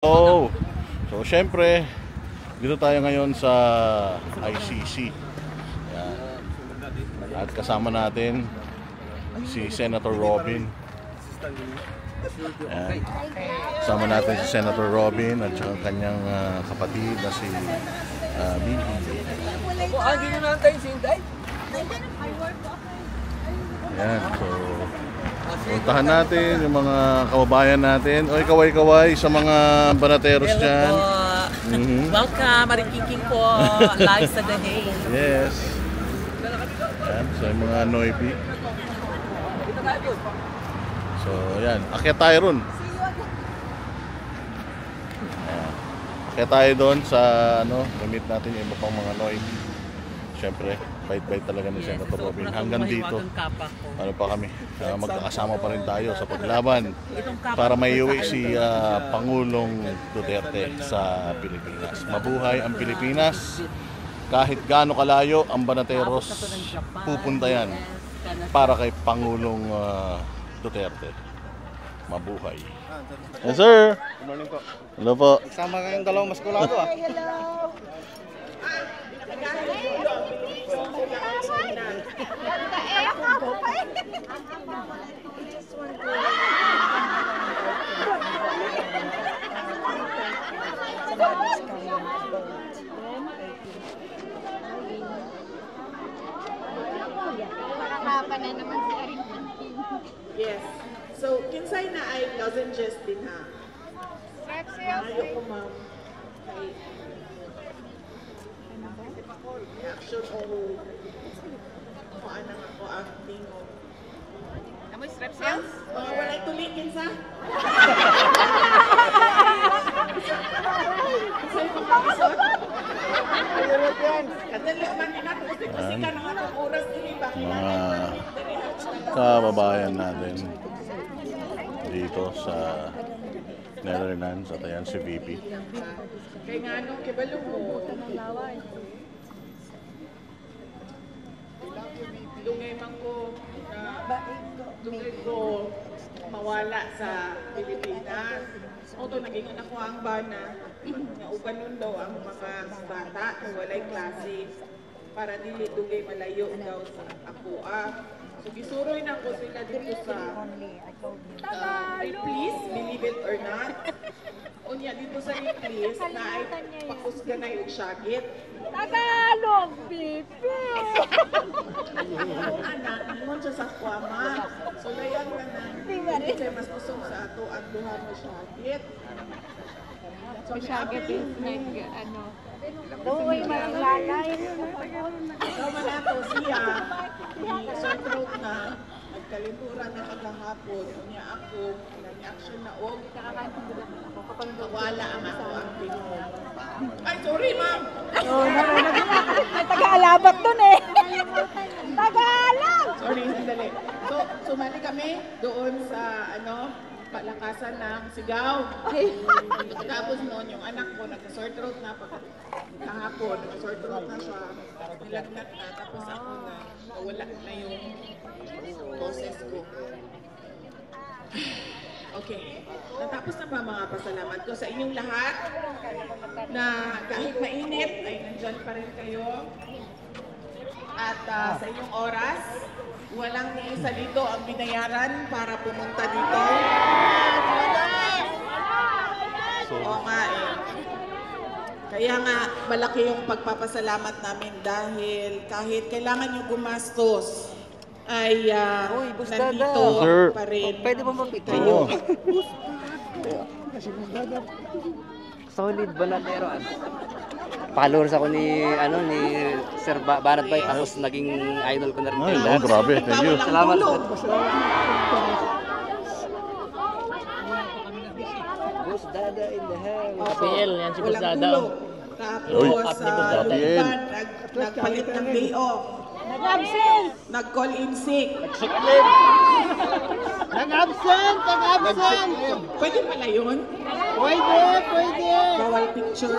So syempre, dito tayo ngayon sa ICC. Yan. At kasama natin si Senator Robin. Yan. Kasama natin si Senator Robin at saka kanyang kapatid na si Bibi. Yan, so puntahan natin yung mga kababayan natin. Oy, kaway-kaway sa mga banateros dyan. Welcome, Marikiking po. Live sa The Hague. Yes. Yan, so yung mga noibi. So, yan. Akyat tayo ron. Akyat tayo doon sa, gamit natin yung iba pang mga noibi. Siyempre, bait-bait talaga ni Senator Robin. Hanggang dito, ano pa kami, magkakasama pa rin tayo sa paglaban para maiuwi si Pangulong Duterte sa Pilipinas. Mabuhay ang Pilipinas. Kahit gaano kalayo ang banateros, pupunta yan para kay Pangulong Duterte. Mabuhay. Yes, sir. Good morning po. Hello po. Nagsama kayong dalawang maskulado ah. Hello. Yes. So, kinsay na ay doesn't just din ha. Ayaw ko ma'am. Action o kuan na ako ang tingo. Amoy strap sales? Mga walay tuling kinsa? Kinsay pa kapisot? Kadali man din ako kasi ka nang atong oras dili ba? Mga kababayan natin dito sa Netherlands at ayan si VP. Kaya nga anong kibalo mo? Dungay man ko dungay ko mawala sa Pilipinas. Although naging anak ko ang bana, nga uganon daw ang mga bata na walay klase para dili dugay malayo daw sa ako. So gisuroy na ko sila dito sa please, believe it or not. Unya dito sa English na ay pakusganay og syagit. Tagalog, Bibi! Anak, naman siya sa kwama. So layan ka na. Hindi siya mas kusog sa ato ang duha mo syagit. So, syagit is Uy, malalay. So manato siya, sore throat na, nagkalimpuran na kagahapon. Unya ako, nag-action na og. Wala ang ako ang tingo. Ay, sorry ma'am! May taga-alabak dun eh. Tagalog! Sorry, sandali. So, sumali kami doon sa, palakasan ng sigaw. Tapos noon, yung anak ko, nagka-sore throat na kahapon, nagka-sore throat na siya, nilagnat na, tapos ako na, wala na yung boses ko. Okay. Natapos na ba mga pasalamat ko sa inyong lahat na kahit mainit ay nandyan pa rin kayo at sa inyong oras, walang isa dito ang binayaran para pumunta dito. Oo nga eh. Kaya nga malaki yung pagpapasalamat namin dahil kahit kailangan nyo gumastos ay nandito pa rin. Pwede ba mapito? Solid banatero. Followers ako ni Sir Barat Bay, tapos naging idol ko na rin. Ay, grabe. Thank you. Salamat po. Boss Dada in the hell. APL, yan si Boss Dada. Tapos nagpalit ng day off. Nag-absent! Nag-call-in sick. Nag-absent! Pwede pala yun? Pwede! Bawal picture.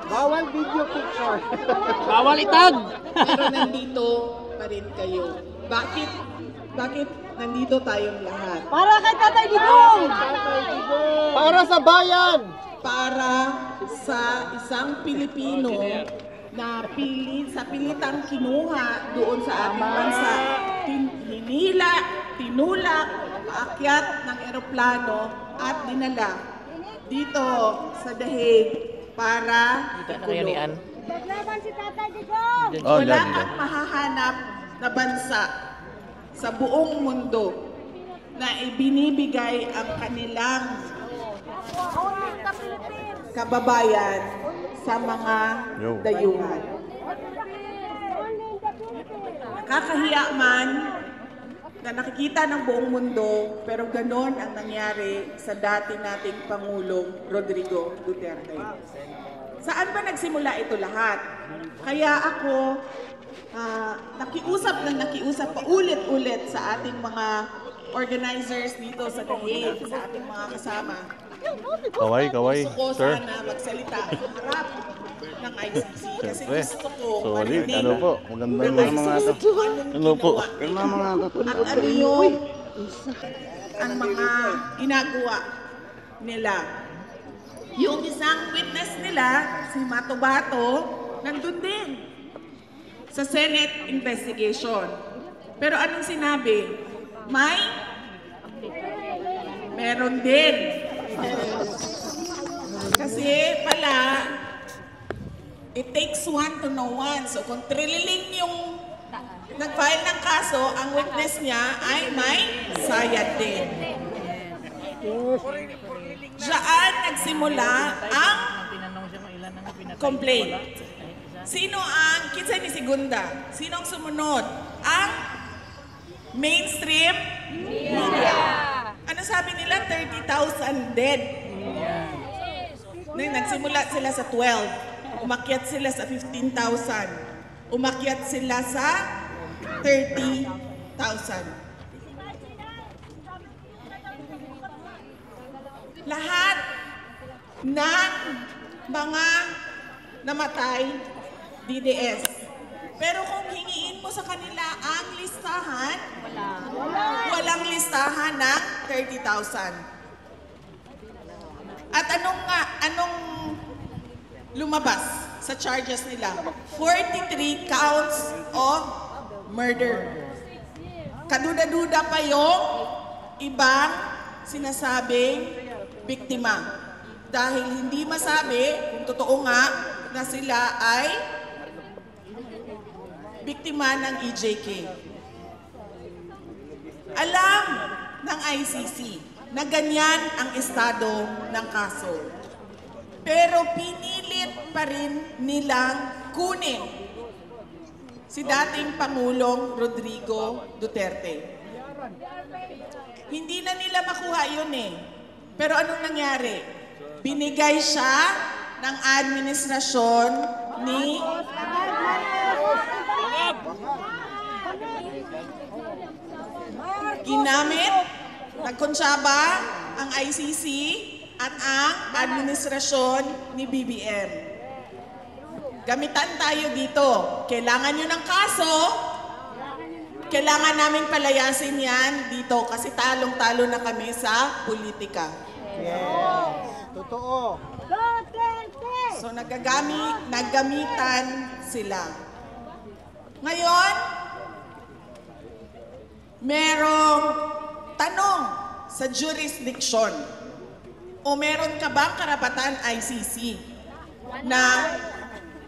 Bawal video picture. Bawal itag! Pero nandito pa rin kayo. Bakit nandito tayong lahat. Para kay Tatay Digong! Para sa bayan! Para sa isang Pilipino na pilitang kinuha doon sa ating bansa, hinila, tinulak, paakyat ng eroplano at dinala dito sa Dahig para ikulong. Naglaban si Tatay Digong! Oh, Wala dyan, dyan. kang mahahanap na bansa sa buong mundo na ibinibigay ang kanilang kababayan sa mga dayuhan. Nakakahiya man na nakikita ng buong mundo, pero ganon ang nangyari sa dati nating Pangulong Rodrigo Duterte. Saan ba nagsimula ito lahat? Kaya ako nakiusap paulit-ulit sa ating mga organizers dito sa Dahig, sa ating mga kasama. Kaway, Gusto ko sir. sana magsalita sa harap ng ICC kasi Siyempre. gusto ko Solid. marinig Ano po? Maganda ng yung mga ICC kung anong Ano po? ginawa. At ano yung ang mga ginagawa nila. Yung isang witness nila, si Mato Bato, nandun din sa Senate investigation. Pero anong sinabi? Meron din. Kasi pala, it takes one to know one. So kung trililing yung nag-file ng kaso, ang witness niya ay may sayad din. Diyan nagsimula ang complaint. Sino ang, kinsa ni Segunda? Sino ang sumunod? Ang mainstream media. Ano sabi nila? 30,000 dead. Nagsimula sila sa 12. Umakyat sila sa 15,000. Umakyat sila sa 30,000. Lahat ng mga namatay, DDS. Pero kung hingiin mo sa kanila ang listahan, walang listahan ng 30,000. At anong lumabas sa charges nila? 43 counts of murder. Kaduda-duda pa yung ibang sinasabing biktima. Dahil hindi masabi kung totoo nga na sila ay biktima ng EJK. Alam ng ICC na ganyan ang estado ng kaso. Pero pinilit pa rin nilang kunin si dating Pangulong Rodrigo Duterte. Hindi na nila makuha yun eh. Pero anong nangyari? Binigay siya ng administrasyon ni ginamit, nagkonsyaba ang ICC at ang administrasyon ni BBM. Gamitan tayo dito. Kailangan nyo ng kaso, kailangan namin palayasin yan dito kasi talong-talo na kami sa politika. Yes, totoo. So naggamitan sila. Ngayon, merong tanong sa jurisdiction o meron ka bang karapatan ICC na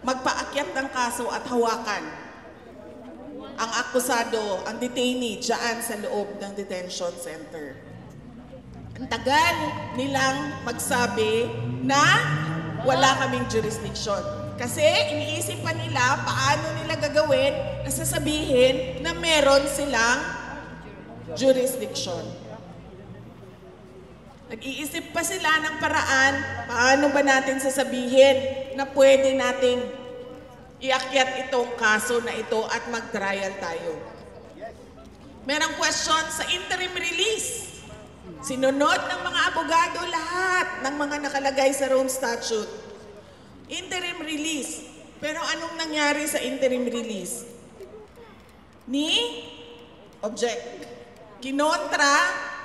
magpaakyat ng kaso at hawakan ang akusado, ang detainee dyan sa loob ng detention center. Ang tagal nilang magsabi na wala kaming jurisdiction. Kasi iniisip pa nila paano nila gagawin na sasabihin na meron silang jurisdiction. Nag-iisip pa sila ng paraan paano ba natin sasabihin na pwede nating iakyat itong kaso na ito at mag-trial tayo. Merong question sa interim release. Sinunod ng mga abogado lahat ng mga nakalagay sa Rome Statute. Interim release. Pero anong nangyari sa interim release? Object. kinontra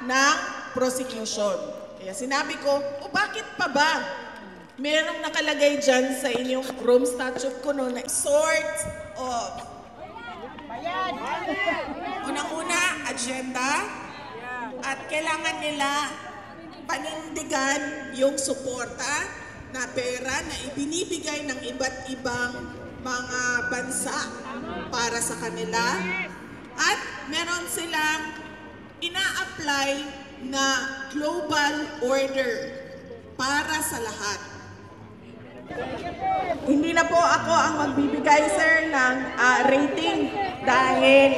ng prosecution. Kaya sinabi ko, bakit pa ba? Merong nakalagay dyan sa inyong Rome Statute ko noon na sort of unang-una, agenda, at kailangan nila panindigan yung suporta na pera na ibinibigay ng iba't ibang mga bansa para sa kanila. At meron silang ina-apply na global order para sa lahat. Hindi na po ako ang magbibigay, sir, ng rating dahil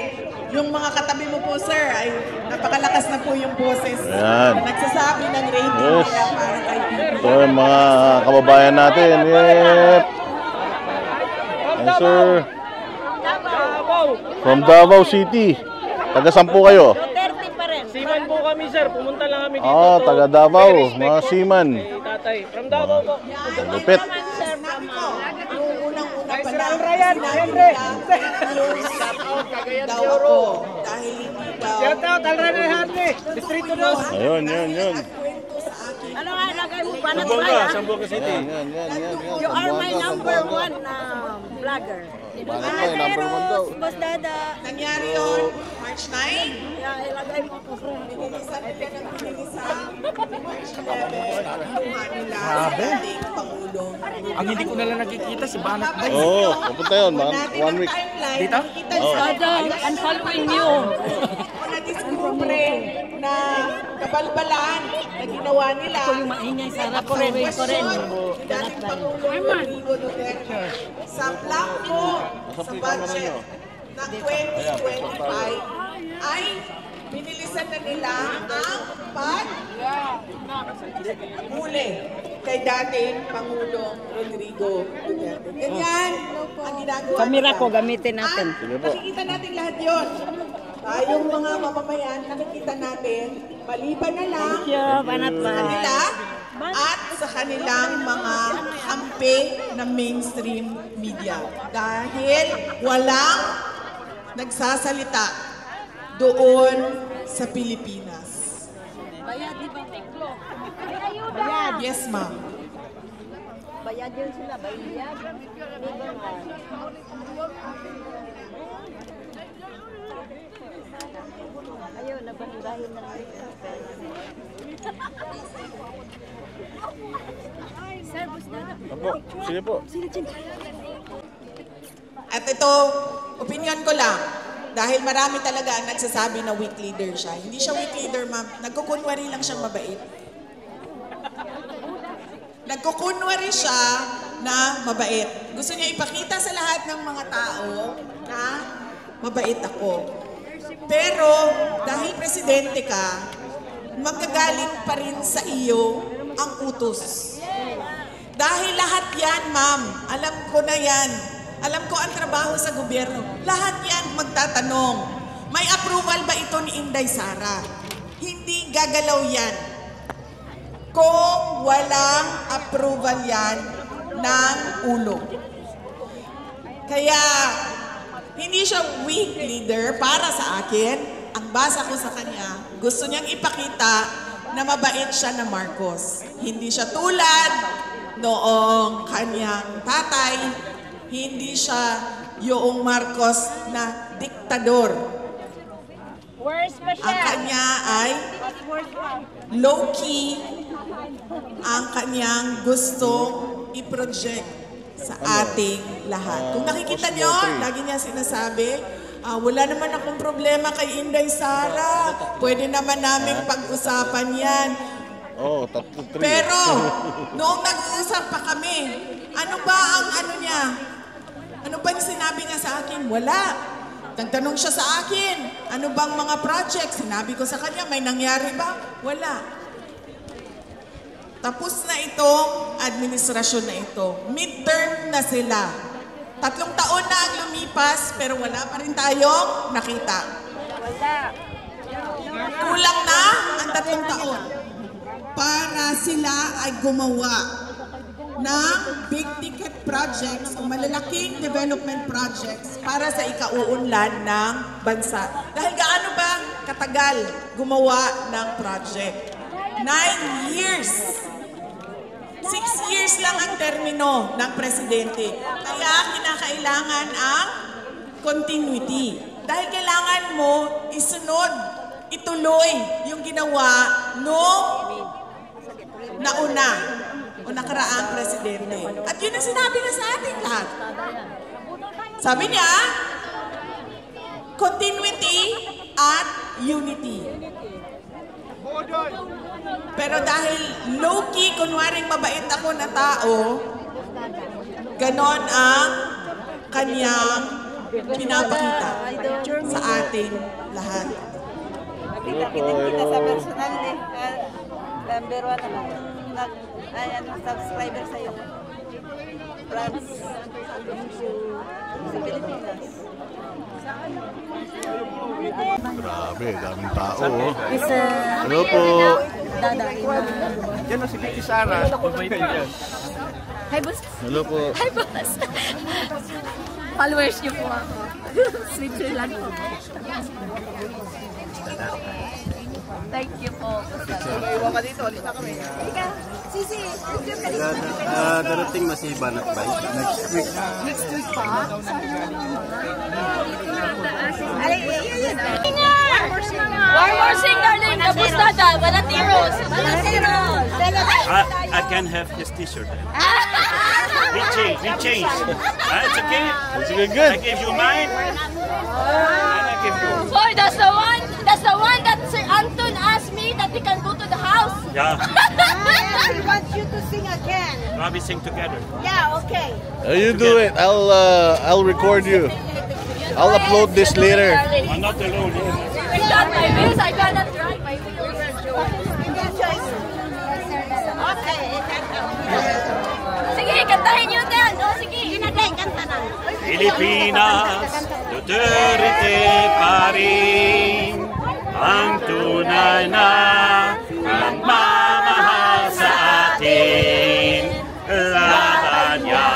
yung mga katabi mo po, sir, ay napakalakas na po yung boses. Ayan. Nagsasabi ng rating Yes. nila para kay PBBM. So, yung mga kababayan natin. Yep. Yes, sir. From Davao City. Taga saan po kayo? Seaman po kami, sir. Pumunta lang kami dito. Taga Davao. Mga seaman. Tatay. From Davao po. Lupit. Sinabi ko, yung unang-una pa lang, Ryan, sinabi nila, close daw ako dahil hindi daw. Shout out, Alran Harley. Distrito 2. Ayun, yun. Kwento sa akin. Ano nga ilagay mo? Banat Sambuanga, Ryan? Sambuanga City. Yan. You are my number one vlogger. Number 1 daw. Boss Dada. Nangyari yun, March 9. Yeah, ilagay mo po. Pinilisan nila ng pinilisan. March 11, kinuha nila ang dating Pangulong. Ang hindi ko nalang nakikita si Banat Bay. Oo, pupunta yun. One week. Dito? Dada, I'm following you. Na-discover na kabalbalaan na ginawa nila. Yung maingay sa harap ko rin. Dating Pangulong Rodrigo Duterte sa plangko sa budget ng 2025 ay binilisan na nila ang paghuli kay dating Pangulong Rodrigo Duterte. Ganyan ang ginagawa Kamera nila. ko, gamitin natin. Sige po. Nakikita natin lahat yun. Tayong mga mamamayan, nakikita natin, maliban na lang Thank you, Banat sa kanila Bay. at sa kanilang mga kampe ng mainstream media. Dahil walang nagsasalita doon sa Pilipinas. Bayad, di ba? Bayad. Yes, ma'am. Bayad yun sila, bayad. Ayun, nabandahin na lang. Sir, Boss Dada. Opo, sige po. At ito, opinion ko lang, dahil marami talaga ang nagsasabi na weak leader siya. Hindi siya weak leader, ma'am. Nagkukunwari lang siyang mabait. Nagkukunwari siya na mabait. Gusto niya ipakita sa lahat ng mga tao na mabait ako. Pero dahil presidente ka, magagaling pa rin sa iyo ang utos. Dahil lahat yan, ma'am, alam ko na yan. Alam ko ang trabaho sa gobyerno. Lahat yan magtatanong, may approval ba ito ni Inday Sara? Hindi gagalaw yan. Kung walang approval yan ng ulo. Kaya, hindi siya weak leader para sa akin. Ang basa ko sa kanya, gusto niyang ipakita na mabait siya na Marcos. Hindi siya tulad noong kanyang tatay. Hindi siya yung Marcos na diktador. Ang kanya ay low-key ang kanyang gustong i-project sa ating lahat. Kung nakikita nyo, lagi niya sinasabi, wala naman akong problema kay Inday Sara. Pwede naman naming pag-usapan yan. Oh, top 3. Pero, noong nag-uusap pa kami, ano ba ang ano niya? Ano ba yung sinabi niya sa akin? Wala. Nagtanong siya sa akin, ano bang mga project? Sinabi ko sa kanya, may nangyari ba? Wala. Tapos na itong administrasyon na ito. Midterm na sila. 3 taon na ang lumipas, pero wala pa rin tayong nakita. Kulang na ang 3 taon para sila ay gumawa ng big ticket projects o malalaking development projects para sa ikauunlad ng bansa. Dahil gaano ba katagal gumawa ng project? 9 years. 6 years lang ang termino ng presidente. Kaya kinakailangan ang continuity. Dahil kailangan mo isunod, ituloy yung ginawa noong nauna o nakaraang presidente. At yun ang sinabi na sa ating lahat. Sabi niya, continuity at unity. Pero dahil low-key, kunwaring mabait ako na tao, ganon ang kanyang pinapakita sa ating lahat. Nakita kita sa personal eh. Number 1 naman subscriber sa'yo. France sa Pilipinas. Grabe, daming tao. Oh. Hello po. Yan o si Vicky Sara. Hi, boss. Hello po. Hi, boss. Followers niyo po ako. Switzerland po. Thank you po. Iwan ka dito, alis na kami. Ika, Sisi, picture ka dito. Darating na si Banat Bay next week. Next week pa? One more singer din. Kabustada. Balatiros. Balatiros. I can have his t-shirt. We change. It's okay. It's good. I give you mine. And I give you. Boy, that's the one that Sir Anton asked me that we can go to the house. Yeah. He wants you to sing again. We sing together. Yeah, okay. You do it. I'll record you. I'll upload this later. I'm not alone. It's not my wheels. I cannot drive my wheels. Okay. Sige, kantahin niyo din. O, sige. Kanta na. Pilipinas, Duterte pa rin ang tunay na magmamahal sa atin. Laban niya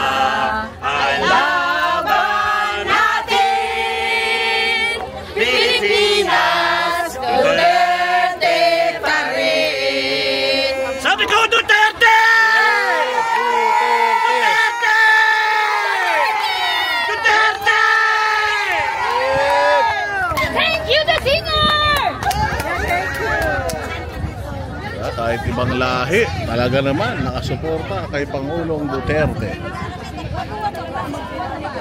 ay laban natin. Pilipinas, Duterte pa rin. Sabi ko, Duterte! Kahit ibang lahi, talaga naman nakasuporta kay Pangulong Duterte.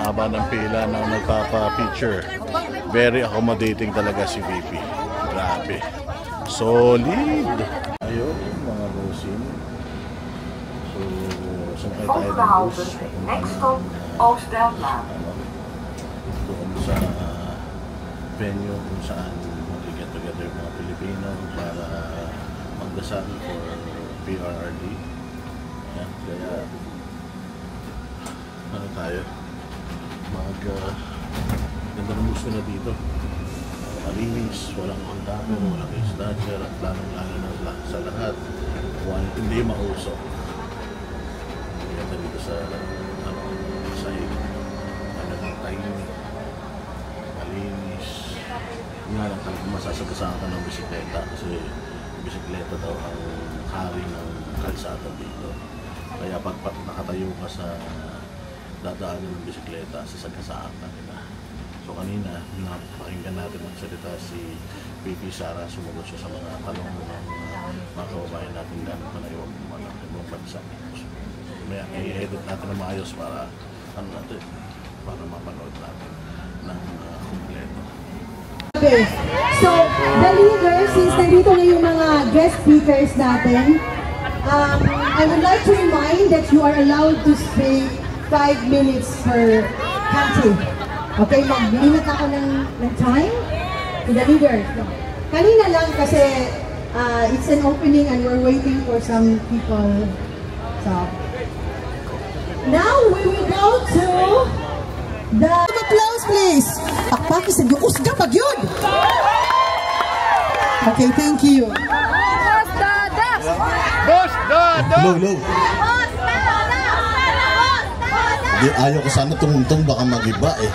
Haba ng pila na nagpapa-picture. Very accommodating talaga si VP. Grabe. Solid. Ayun, mga Rosin. So, sakay tayo ng bus. Next stop, Oostdelmark. Doon sa venue kung saan mag-get together mga Pilipino para magdasal for PRRD. Ayan, kaya ano tayo? Ganda ng gusto na dito. Malinis, walang kontato, walang snatcher, at lalong-lalo na sa lahat. Hindi mausok. Ganda dito sa sahig. Talagang tahimik. Malinis. Nga lang talagang masasagasaan ka ng bisikleta kasi bisikleta daw ang hari ng kalsada dito. Kaya pag nakatayo ka sa dadaanan ng bisikleta, sasagasaan ka nila. So kanina, napakinggan natin magsalita si VP Sara, sumagot siya sa mga tanong ng mga kababayan natin gano'n palayo ang ibang bansa. So, may i-edit natin na maayos para para mapanood natin ng kumpleto. Okay. So, the leaders, since nandito na yung mga guest speakers natin, I would like to remind that you are allowed to speak 5 minutes per country. Okay, mag-limit ako ng time to the leaders. Kanina lang kasi it's an opening and we're waiting for some people. So, now we will go to the applause, please. Pakpaki sa Dukos na Bagyod. Okay, thank you. Boss Dada! Boss Dada! Low, low. Boss Dada! Boss Dada! Ayaw ko sana tumungtong, baka magiba eh.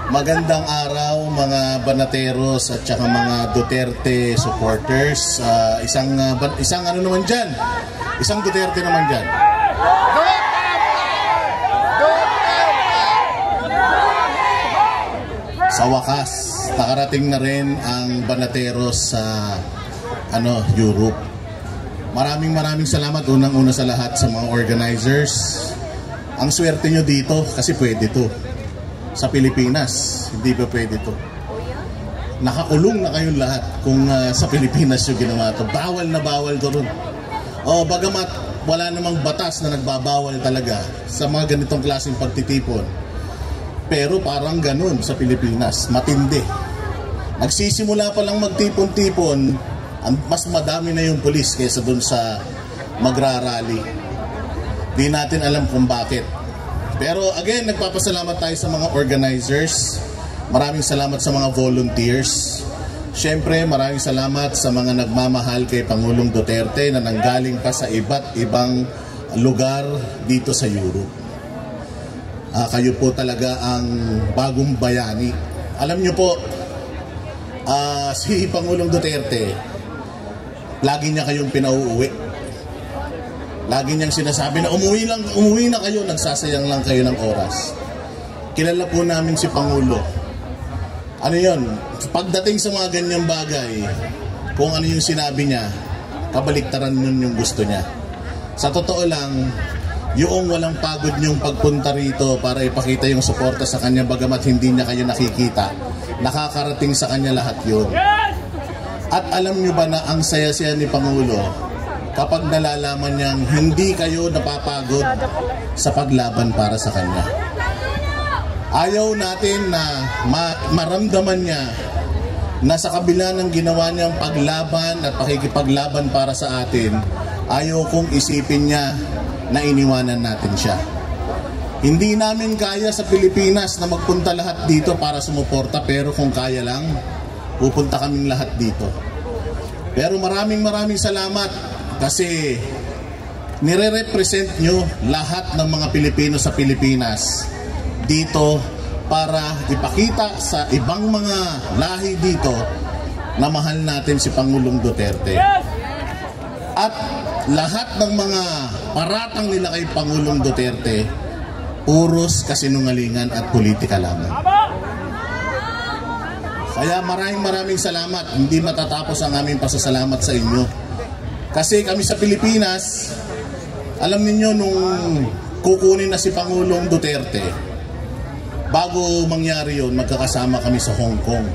Magandang araw mga Banateros at saka mga Duterte supporters. Isang ano naman dyan? Isang Duterte naman dyan. Sa wakas, nakarating na rin ang Banateros sa Europe. Maraming salamat unang-una sa lahat sa mga organizers. Ang swerte nyo dito kasi pwede to. Sa Pilipinas, hindi pa pwede to. Nakakulong na kayong lahat kung sa Pilipinas yung ginawa to. Bawal na bawal to ron. Bagamat wala namang batas na nagbabawal talaga sa mga ganitong klaseng pagtitipon. Pero parang ganun sa Pilipinas, matindi. Nagsisimula pa lang magtipon-tipon, mas madami na yung pulis kaysa dun sa magrarally. Di natin alam kung bakit. Pero again, nagpapasalamat tayo sa mga organizers. Maraming salamat sa mga volunteers. Siyempre, maraming salamat sa mga nagmamahal kay Pangulong Duterte na nanggaling pa sa iba't ibang lugar dito sa Europe. Kayo po talaga ang bagong bayani. Alam nyo po, si Pangulong Duterte, lagi niya kayong pinauuwi. Lagi niyang sinasabi na umuwi na kayo, nagsasayang lang kayo ng oras. Kilala po namin si Pangulo. Ano yun? Pagdating sa mga ganyang bagay, kung ano yung sinabi niya, kabaliktaran yun yung gusto niya. Sa totoo lang, yung walang pagod niyong pagpunta rito para ipakita yung suporta sa kanya bagamat hindi niya kayo nakikita, nakakarating sa kanya lahat yun. At alam niyo ba na ang saya-saya ni Pangulo kapag nalalaman niyang hindi kayo napapagod sa paglaban para sa kanya. Ayaw natin na maramdaman niya na sa kabila ng ginawa niyang paglaban at pakikipaglaban para sa atin, ayaw kong isipin niya na iniwanan natin siya. Hindi namin kaya sa Pilipinas na magpunta lahat dito para sumuporta, pero kung kaya lang, pupunta kaming lahat dito. Pero maraming salamat kasi nire-represent nyo lahat ng mga Pilipino sa Pilipinas dito para ipakita sa ibang mga lahi dito na mahal natin si Pangulong Duterte. At lahat ng mga paratang nila kay Pangulong Duterte, puros kasinungalingan at politika lamang. Kaya maraming salamat. Hindi matatapos ang aming pasasalamat sa inyo. Kasi kami sa Pilipinas, alam niyo nung kukunin na si Pangulong Duterte, bago mangyari yun, magkakasama kami sa Hong Kong.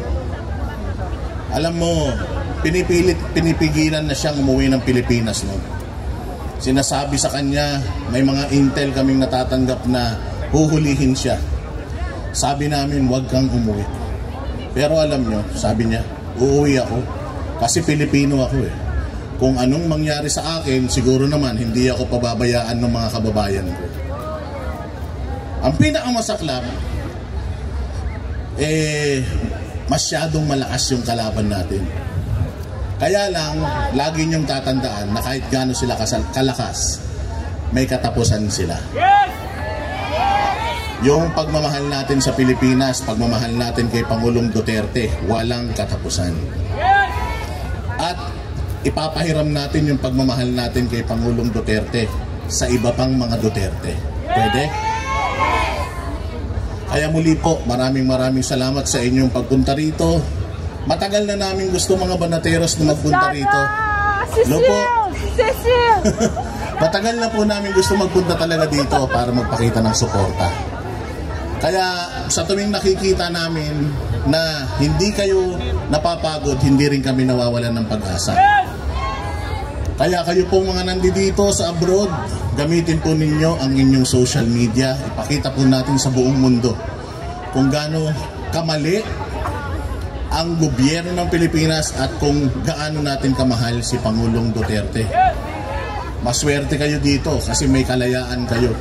Alam mo, pinipigilan na siyang umuwi ng Pilipinas. No? Sinasabi sa kanya, may mga intel kaming natatanggap na huhulihin siya. Sabi namin, huwag kang umuwi. Pero alam nyo, sabi niya, uuwi ako kasi Pilipino ako eh. Kung anong mangyari sa akin, siguro naman hindi ako pababayaan ng mga kababayan ko. Ang pinakamasaklap, masyadong malakas yung kalaban natin. Kaya lang, lagi niyong tatandaan na kahit gaano sila kalakas, may katapusan sila. Yung pagmamahal natin sa Pilipinas, pagmamahal natin kay Pangulong Duterte, walang katapusan. At ipapahiram natin yung pagmamahal natin kay Pangulong Duterte sa iba pang mga Duterte. Pwede? Kaya muli po, maraming salamat sa inyong pagpunta rito. Matagal na namin gusto mga Banateros na magpunta rito. Cecil! Matagal na po namin gusto magpunta talaga dito para magpakita ng suporta. Kaya sa tuwing nakikita namin na hindi kayo napapagod, hindi rin kami nawawalan ng pag-asa. Kaya kayo pong mga nandito sa abroad, gamitin po ninyo ang inyong social media. Ipakita po natin sa buong mundo kung gaano kamali ang gobyerno ng Pilipinas at kung gaano natin kamahal si Pangulong Duterte. Maswerte kayo dito kasi may kalayaan kayo.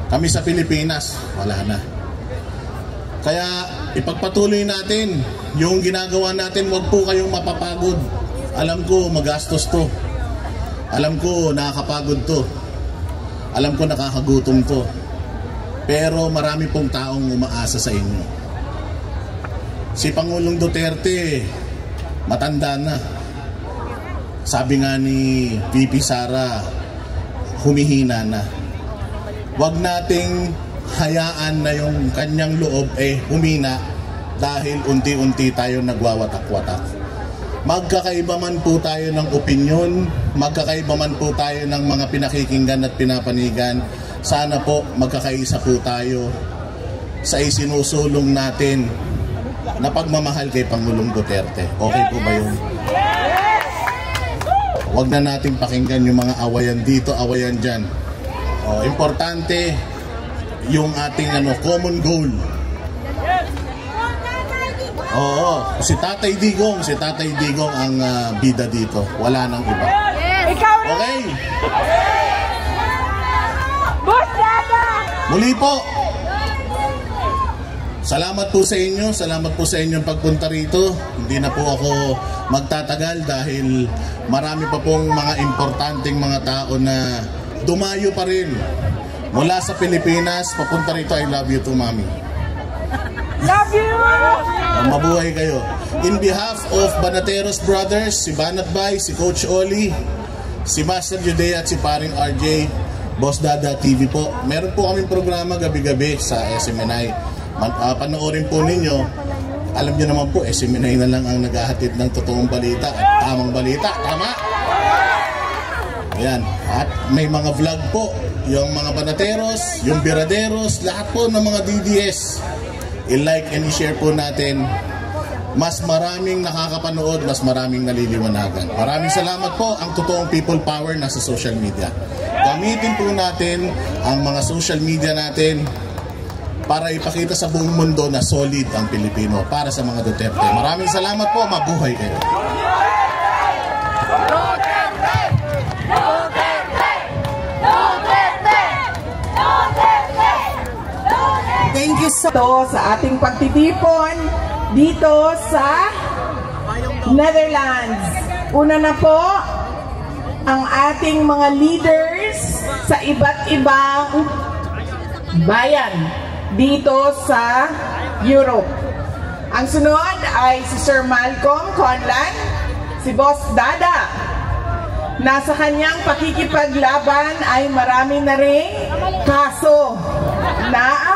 Kami sa Pilipinas, wala na. Kaya ipagpatuloy natin yung ginagawa natin, huwag po kayong mapapagod. Alam ko magastos to. Alam ko nakakapagod to. Alam ko nakakagutom to. pero marami pong taong umaasa sa inyo. Si Pangulong Duterte, matanda na. Sabi nga ni VP Sara, humihina na. Huwag nating hayaan na yung kanyang loob humina dahil unti-unti tayo nagwawatak-watak. Magkakaiba man po tayo ng opinyon, magkakaiba man po tayo ng mga pinakikinggan at pinapanigan, sana po magkakaisa po tayo sa isinusulong natin na pagmamahal kay Pangulong Duterte. Okay po ba yun? Huwag na natin pakinggan yung mga awayan dito, awayan dyan. Importante yung ating common goal. Oo, si Tatay Digong ang bida dito. Wala nang iba. Okay? Muli po, salamat po sa inyo. Salamat po sa inyong pagpunta rito. Hindi na po ako magtatagal dahil marami pa pong mga importanteng mga tao na dumayo pa rin mula sa Pilipinas papunta rito. I love you too, Mami. Love you! Mabuhay kayo. In behalf of Banateros Brothers, si Banat Bay, si Coach Oli, si Master Judea at si Paring RJ, Boss Dada TV po. Meron po kaming programa gabi-gabi sa SMNI. Panoorin po ninyo. Alam niyo naman po, SMNI na lang ang naghahatid ng totoong balita at tamang balita. Tama? Ayan. At may mga vlog po. Yung mga Banateros, yung Biraderos, lahat po ng mga DDS. I-like and i-share po natin. Mas maraming nakakapanood, mas maraming naliliwanagan. Maraming salamat po. Ang totoong people power nasa social media. Gamitin po natin ang mga social media natin para ipakita sa buong mundo na solid ang Pilipino para sa mga Duterte. Maraming salamat po. Mabuhay kayo. Thank you so sa ating pagtitipon dito sa Netherlands. Una na po ang ating mga leaders sa iba't ibang bayan dito sa Europe. Ang sunod ay si Sir Malcolm Conlan, si Boss Dada. Nasa kanyang pakikipaglaban ay marami na ring kaso na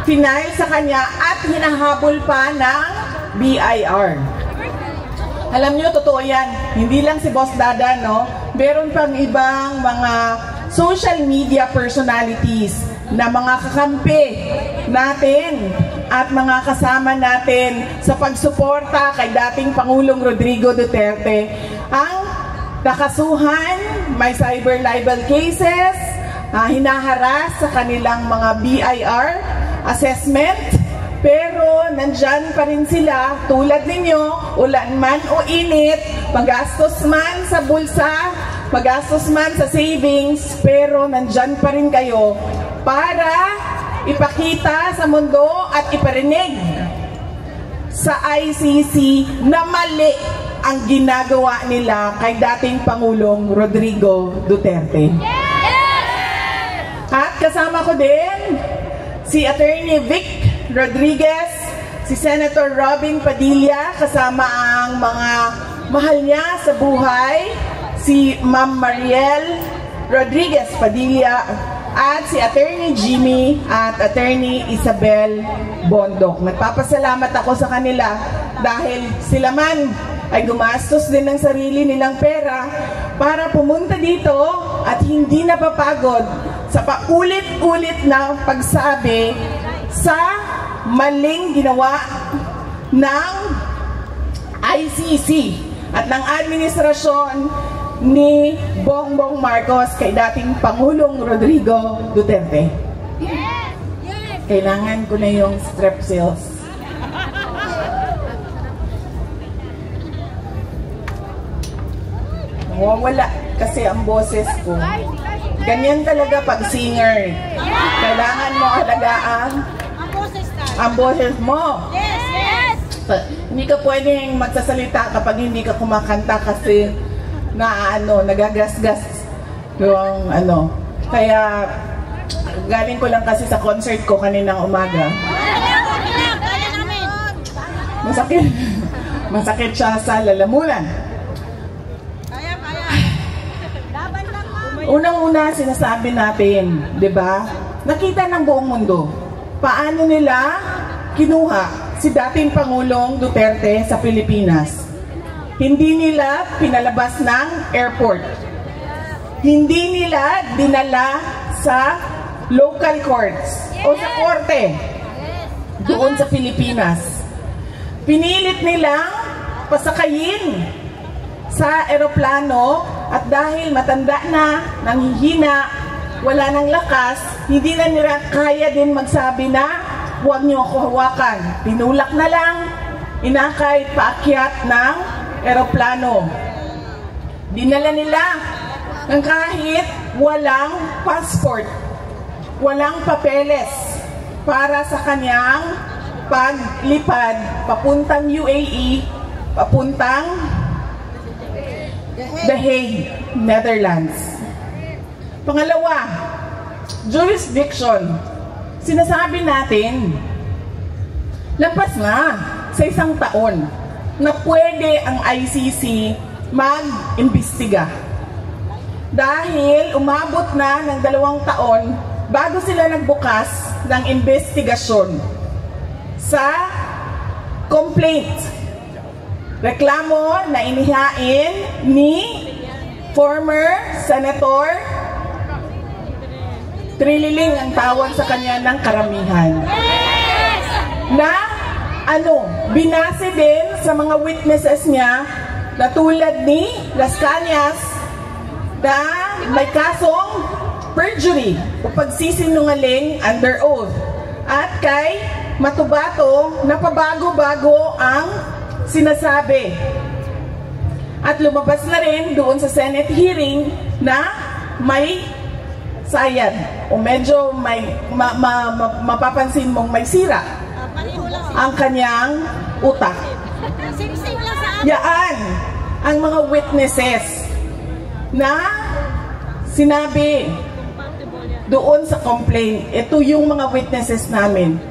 final sa kanya at hinahabol pa ng BIR. Alam nyo, totoo yan. Hindi lang si Boss Dada, no? Meron pang ibang mga social media personalities na mga kakampi natin at mga kasama natin sa pagsuporta kay dating Pangulong Rodrigo Duterte. Ang nakasuhan, may cyber libel cases, hinaharas sa kanilang mga BIR assessment, pero nandyan pa rin sila tulad ninyo, ulan man o init, magastos man sa bulsa, magastos man sa savings, pero nandyan pa rin kayo para ipakita sa mundo at iparinig sa ICC na mali ang ginagawa nila kay dating Pangulong Rodrigo Duterte. At kasama ko din si Attorney Vic Rodriguez, si Senator Robin Padilla, kasama ang mga mahal niya sa buhay, si Ma'am Mariel Rodriguez Padilla, at si Attorney Jimmy at Attorney Isabel Bondok. Nagpapasalamat ako sa kanila dahil sila man ay gumastos din ng sarili nilang pera para pumunta dito at hindi napapagod sa paulit-ulit na pagsabi sa maling ginawa ng ICC at ng administrasyon ni Bongbong Marcos kay dating Pangulong Rodrigo Duterte. Kailangan ko na yung strepsils. Wala kasi ang boses ko. Ganyan talaga pag singer. Kailangan mo alagaan ang boses mo. Hindi ka pwedeng magsasalita kapag hindi ka kumakanta kasi nagagasgas yung Kaya galing ko lang kasi sa concert ko kaninang umaga. Masakit. Masakit siya sa lalamunan. Unang-una sinasabi natin, di ba? Nakita ng buong mundo. Paano nila kinuha si dating Pangulong Duterte sa Pilipinas? Hindi nila pinalabas ng airport. Hindi nila dinala sa local courts o sa korte doon sa Pilipinas. Pinilit nilang pasakayin sa eroplano at dahil matanda na, nanghihina, wala ng lakas, hindi na nila kaya din magsabi na huwag niyo ako hawakan. Tinulak na lang, inakay paakyat ng eroplano. Dinala nila ng kahit walang passport, walang papeles para sa kanyang paglipad papuntang UAE, papuntang The Hague, Netherlands. Pangalawa, jurisdiction. Sinasabi natin, lampas na sa 1 taon na pwede ang ICC mag-imbestiga. Dahil umabot na ng 2 taon bago sila nagbukas ng investigasyon sa complaint, reklamo na inihain ni former Senator Trililing, ang tawag sa kanya ng karamihan. Na binase din sa mga witnesses niya na tulad ni Las Cañas na may kasong perjury o pagsisinungaling under oath. At kay Matubato na pabago-bago ang sinasabi. At lumabas na rin doon sa Senate hearing na may sayad o medyo may mapapansin mong may sira ang kanyang utak. Yaan ang mga witnesses na sinabi doon sa complaint. Ito yung mga witnesses namin.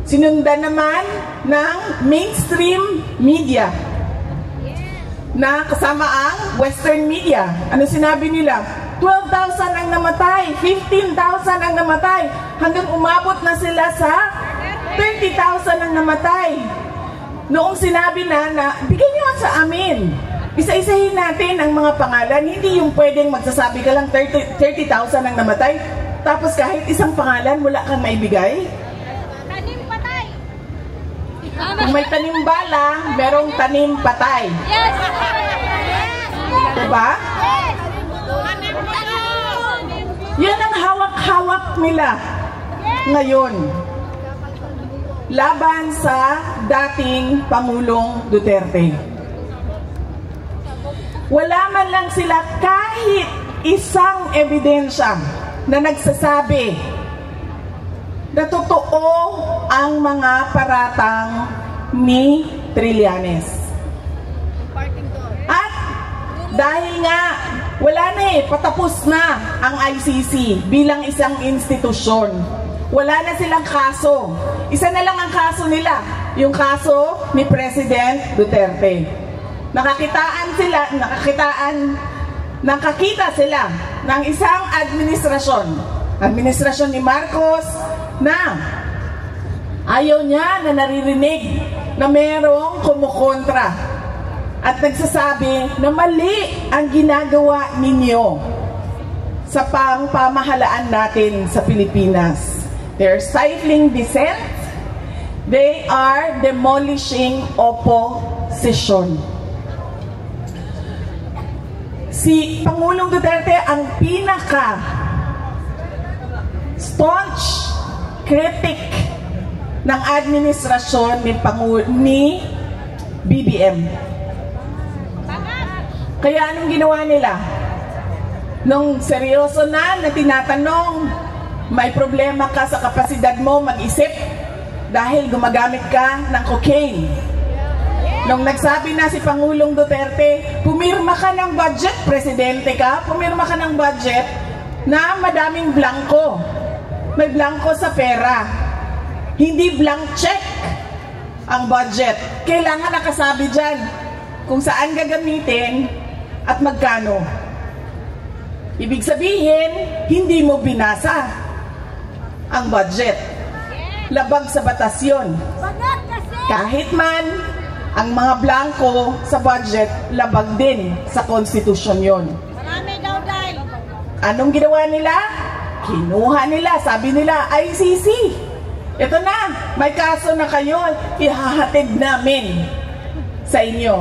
Sinundan naman ng mainstream media na kasama ang Western media. Ano sinabi nila? 12,000 ang namatay, 15,000 ang namatay, hanggang umabot na sila sa 30,000 ang namatay. Noong sinabi na bigyan niyo sa amin, isa-isahin natin ang mga pangalan, hindi yung pwedeng magsasabi ka lang 30,000 ang namatay, tapos kahit isang pangalan wala kang maibigay. Tanim patay. Kung may tanim bala, merong tanim patay. Yes. Diba? Yan ang hawak-hawak nila ngayon laban sa dating Pangulong Duterte. Wala man lang sila kahit isang ebidensya na nagsasabi na totoo ang mga paratang ni Trillanes. At dahil nga wala na patapos na ang ICC bilang isang institusyon. Wala na silang kaso. Isa na lang ang kaso nila, yung kaso ni President Duterte. Nakakita sila ng isang administrasyon ni Marcos na ayaw niya na naririnig na merong kumukontra at nagsasabi na mali ang ginagawa ninyo sa pamahalaan natin sa Pilipinas. They're stifling dissent. They are demolishing opposition. Si Pangulong Duterte ang pinaka-staunch critic ng administrasyon ni BBM. Kaya anong ginawa nila? Nung seryoso na tinatanong, may problema ka sa kapasidad mo mag-isip dahil gumagamit ka ng cocaine. Nung nagsabi na si Pangulong Duterte, pumirma ka ng budget, presidente ka, pumirma ka ng budget na madaming blanco. may blanco sa pera. Hindi blank check ang budget. Kailangan nakasabi dyan kung saan gagamitin at magkano. Ibig sabihin, hindi mo binasa ang budget. Labag sa batas yun. Kahit man, ang mga blanco sa budget, labag din sa konstitusyon yun. Anong ginawa nila? Kinuha nila, sabi nila, ICC. Ito na, may kaso na kayo, ihahatid namin sa inyo.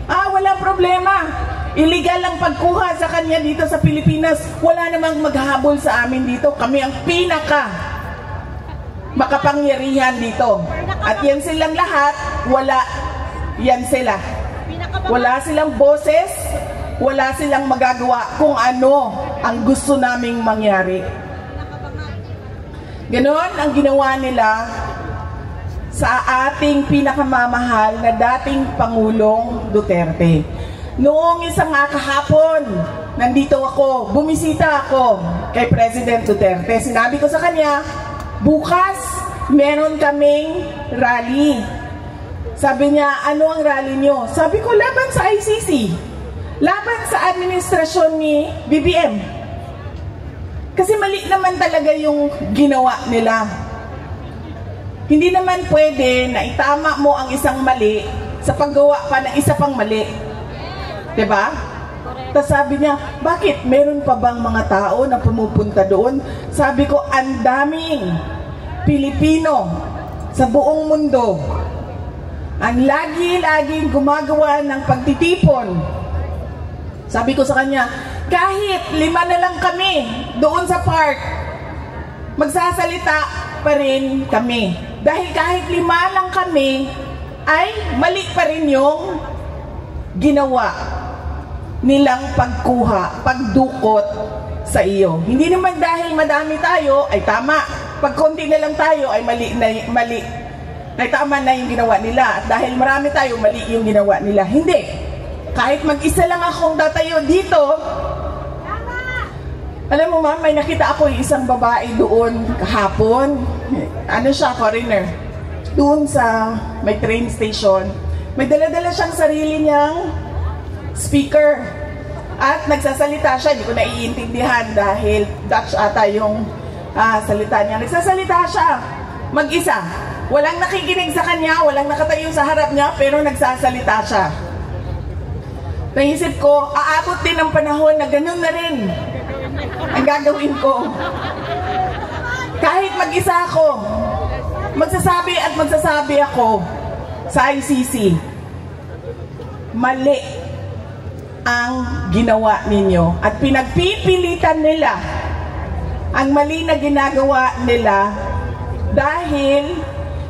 Walang problema. Illegal ang pagkuha sa kanya dito sa Pilipinas. Wala namang maghahabol sa amin dito. Kami ang pinaka makapangyarihan dito. At yan silang lahat, wala. Yan sila. Wala silang boses, wala silang magagawa kung ano ang gusto naming mangyari. Ganon ang ginawa nila sa ating pinakamamahal na dating Pangulong Duterte. Noong isang kahapon, nandito ako, bumisita ako kay President Duterte. Sinabi ko sa kanya, bukas meron kaming rally. Sabi niya, ano ang rally niyo? Sabi ko, laban sa ICC. Laban sa administrasyon ni BBM. Kasi mali naman talaga yung ginawa nila. Hindi naman pwede na itama mo ang isang mali sa paggawa pa ng isa pang mali. Diba? Tapos sabi niya, bakit? Meron pa bang mga tao na pumupunta doon? Sabi ko, ang daming Pilipino sa buong mundo ang lagi-laging gumagawa ng pagtitipon. Sabi ko sa kanya, kahit 5 na lang kami doon sa park, magsasalita pa rin kami. Dahil kahit 5 lang kami, ay mali pa rin yung ginawa nilang pagkuha, pagdukot sa iyo. Hindi naman dahil madami tayo, ay tama. Pag konti na lang tayo, ay mali. Ay tama na yung ginawa nila. At dahil marami tayo, mali yung ginawa nila. Hindi. Kahit mag-isa lang akong tatayo dito, alam mo ma'am, may nakita ako yung isang babae doon kahapon. Ano siya, foreigner. Doon sa may train station. May dala-dala siyang sarili niyang speaker. At nagsasalita siya, hindi ko naiintindihan dahil Dutch ata yung salita niya. Nagsasalita siya, mag-isa. Walang nakikinig sa kanya, walang nakatayo sa harap niya, pero nagsasalita siya. Naisip ko, aabot din ang panahon na ganun na rin ang gagawin ko. Kahit mag-isa ako, magsasabi ako sa ICC, mali ang ginawa ninyo at pinagpipilitan nila ang mali na ginagawa nila dahil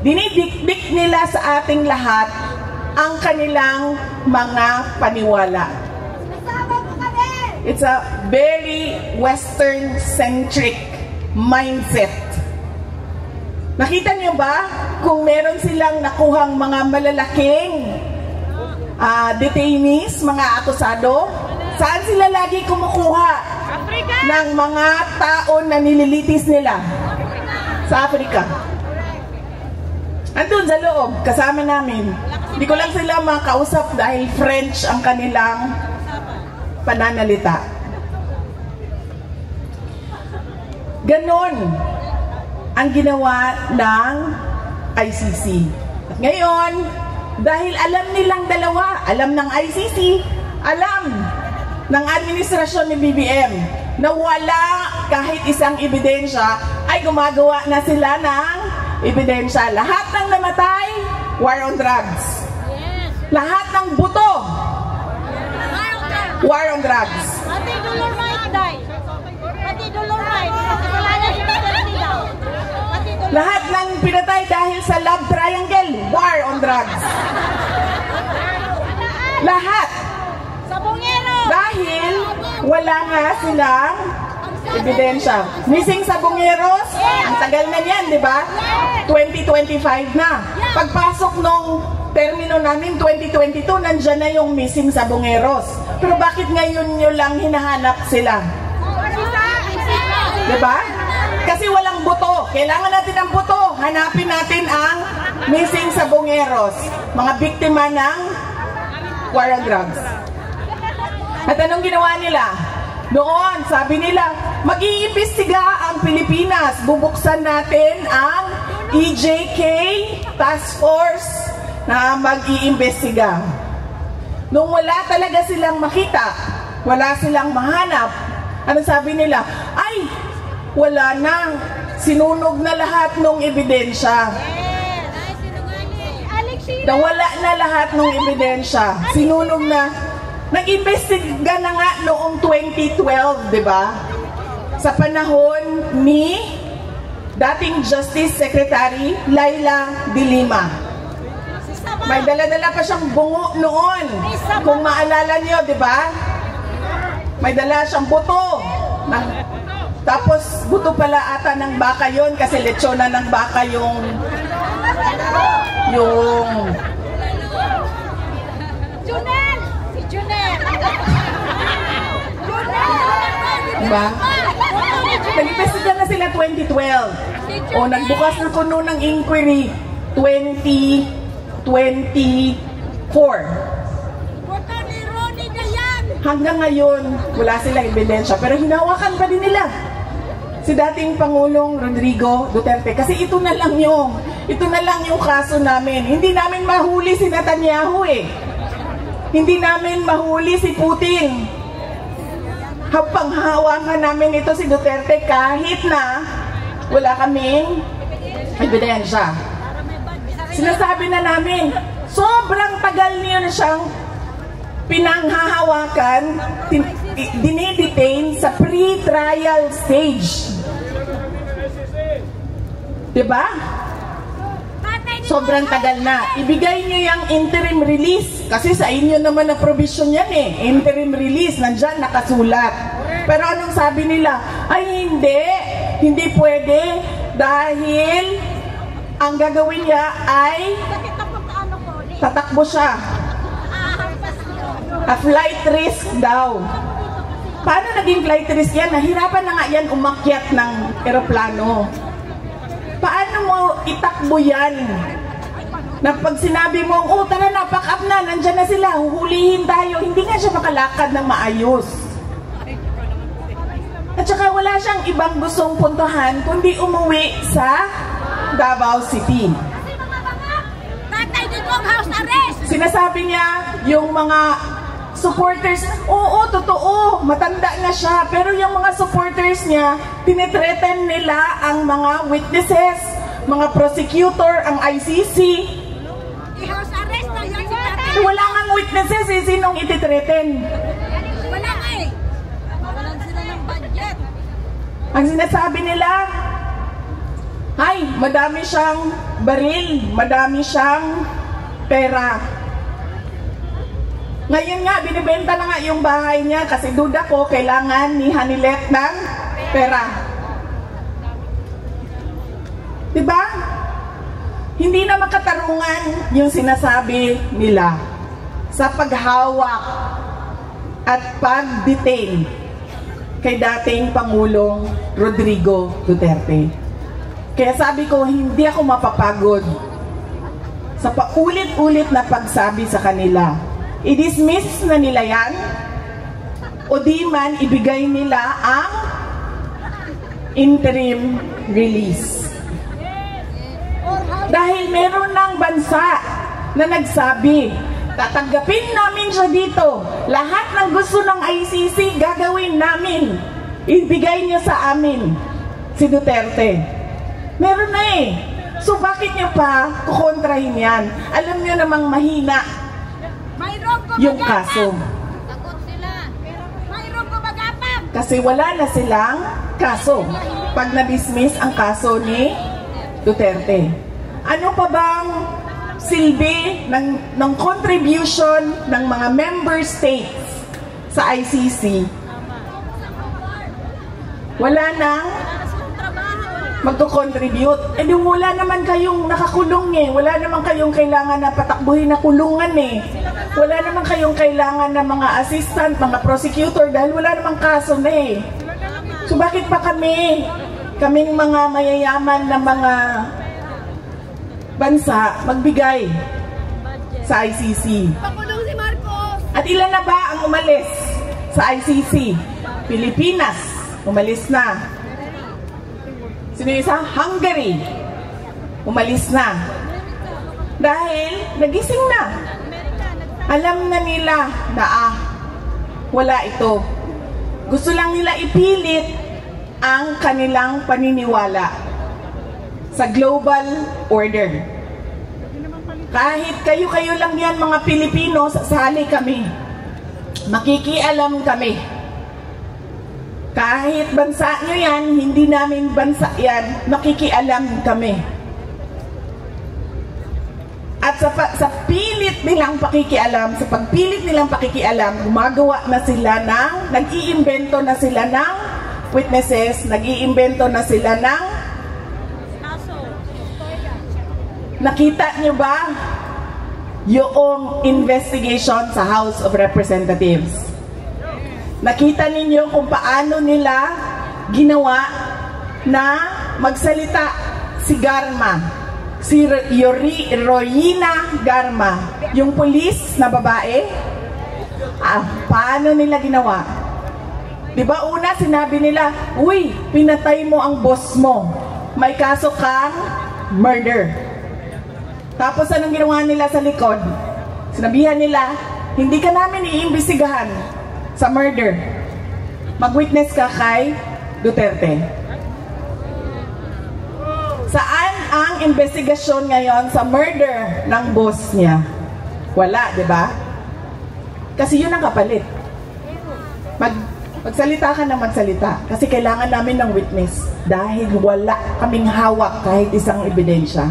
dinidikdik nila sa ating lahat ang kanilang mga paniwala. It's a very Western-centric mindset. Nakita niyo ba kung meron silang nakuhang mga malalaking detainees, mga akusado? Saan sila lagi kumukuha ng mga tao na nililitis nila? Sa Africa. Andun sa loob, kasama namin. Hindi ko lang sila makausap dahil French ang kanilang pananalita. Ganon ang ginawa ng ICC. At ngayon, dahil alam nilang dalawa, alam ng ICC, alam ng administrasyon ni BBM na wala kahit isang ebidensya, ay gumagawa na sila ng ebidensya. Lahat ng namatay, war on drugs. Lahat ng buto, war on drugs. Pati Dolomite die. Pati Dolomite. Lahat ng pinatay dahil sa love triangle, war on drugs. Lahat. Dahil wala nga silang ebidensya. Missing sabongeros, ang tagal na yan, di ba? 2025 na. Pagpasok nung termino namin 2022, nandyan na yung missing sabongeros. Pero bakit ngayon nyo lang hinahanap sila? Di ba? Kasi Kasi walang buto. Kailangan natin ang buto. Hanapin natin ang missing sabongeros. Mga biktima ng war on drugs. At anong ginawa nila? Noon, sabi nila, mag-iimbestiga ang Pilipinas. Bubuksan natin ang EJK Task Force na mag-iimbestiga. Nung wala talaga silang makita, wala silang mahanap, ano sabi nila? Ay, wala na. Sinunog na lahat ng ebidensya. Nawala na lahat ng ebidensya. Sinunog na. Nag-imbestiga na nga noong 2012, di ba? Sa panahon ni dating Justice Secretary Laila De Lima. May dala-dala pa siyang bungo noon. Kung maalala niyo, di ba? May dala siyang buto. Tapos, buto pala ata ng baka yon kasi lechona ng baka yung Junel! Si Junel! diba? Nag-investiga na sila 2012. O, nagbukas na kuno ng inquiry 2024. Hanggang ngayon, wala silang ebidensya. Pero hinawakan pa din nila si dating Pangulong Rodrigo Duterte. Kasi ito na lang yung kaso namin. Hindi namin mahuli si Netanyahu eh. Hindi namin mahuli si Putin. Panghahawakan namin ito si Duterte kahit na wala kaming ebidensya. Sinasabi na namin, sobrang tagal niyo na siyang pinanghahawakan, dinidetain sa pre-trial stage. Diba? Sobrang tagal na. Ibigay nyo yung interim release. Kasi sa inyo naman na provision yan eh. Interim release, nandyan nakasulat. Pero anong sabi nila? Ay hindi pwede dahil ang gagawin niya ay tatakbo siya. A flight risk daw. Paano naging flight risk yan? Nahirapan na nga yan umakyat ng eroplano. Paano mo itakbo yan? Na pag sinabi mo, oh tara na, pack up na, nandyan na sila, huhulihin tayo. Hindi nga siya makalakad ng maayos. At saka wala siyang ibang gustong puntahan kundi umuwi sa Davao City. Sinasabi niya yung mga supporters, oo, totoo, matanda na siya. Pero yung mga supporters niya, tinitreaten nila ang mga witnesses, mga prosecutor, ang ICC. Wala nga witnesses eh, sinong ititreaten? Wala nga eh. Walang sila ng budget. Ang sinasabi nila, ay, madami siyang baril, madami siyang pera. Ngayon nga, binibenta na nga yung bahay niya kasi duda ko, kailangan ni Hanilet ng pera. Diba? Hindi na makatarungan yung sinasabi nila sa paghawak at pag-detain kay dating Pangulong Rodrigo Duterte. Kaya sabi ko, hindi ako mapapagod sa paulit-ulit na pagsabi sa kanila. I-dismiss na nila yan o di man ibigay nila ang interim release. Dahil meron ng bansa na nagsabi, tatanggapin namin siya dito. Lahat ng gusto ng ICC gagawin namin. Ibigay niyo sa amin si Duterte. Meron na eh. So bakit niyo pa kukontrahin yan? Alam niyo namang mahina yung kaso. Kasi wala na silang kaso pag na-dismiss ang kaso ni Duterte. Ano pa bang silbi ng contribution ng mga member states sa ICC? Wala nang magto-contribute. Eh di wala naman kayong nakakulong eh. Wala naman kayong kailangan na patakbuhin na kulungan eh. Wala naman kayong kailangan na mga assistant, mga prosecutor dahil wala namang kaso na eh. So bakit pa kami kaming mga mayayaman na mga bansa magbigay sa ICC. At ilan na ba ang umalis sa ICC? Pilipinas, umalis na. Sino isa? Hungary, umalis na. Dahil nagising na. Alam na nila na wala ito. Gusto lang nila ipilit ang kanilang paniniwala sa global order. Kahit kayo-kayo lang yan mga Pilipino, sasali kami. Makikialam kami. Kahit bansa nyo yan, hindi namin bansa yan, makikialam kami. At sa pilit nilang pakikialam, sa pagpilit nilang pakikialam, gumagawa na sila ng, nag-iimbento na sila ng witnesses, nag-iimbento na sila ng, nakita nyo ba yung investigation sa House of Representatives? Nakita ninyo kung paano nila ginawa na magsalita si Garma, si Royina Garma, yung pulis na babae. Paano nila ginawa? Diba una sinabi nila, uy, pinatay mo ang boss mo, may kaso kang murder. Tapos anong ginawa nila sa likod? Sinabihan nila, hindi ka namin iimbestigahan sa murder. Mag-witness ka kay Duterte. Saan ang investigasyon ngayon sa murder ng boss niya? Wala, di ba? Kasi yun ang kapalit. Magsalita ka na magsalita. Kasi kailangan namin ng witness. Dahil wala kaming hawak kahit isang ebidensya.